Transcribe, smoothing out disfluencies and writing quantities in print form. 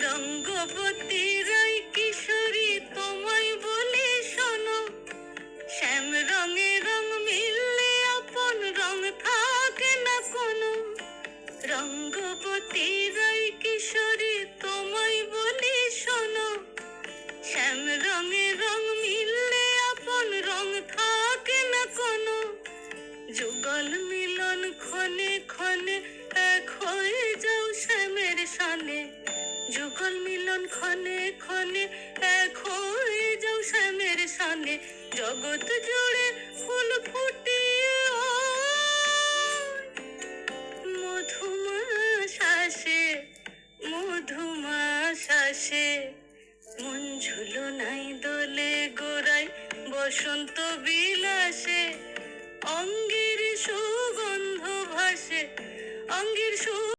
রঙ্গবতী রাই কিশোরী তোমায় বলি শোনো, শ্যাম রঙে রং মিললে আপন রং থাকে না কোনো। রঙ্গবতী রাই কিশোরী তোমায় বলি শোনো, শ্যাম রঙে রং মিললে আপন রং থাকে না কোনো। যুগল মিলন ক্ষণে ক্ষণে এক হয়ে যাও শ্যামের সনে, যুগল মিলন ক্ষণে ক্ষণে এক হয়ে যাও শ্যামের সনে। জগৎ জুড়ে ফুল ফুটিয়ে মধুমাস আসে, মধুমাস আসে। মন ঝুলনাই দোলে গোড়ায় বসন্ত বিলাসে।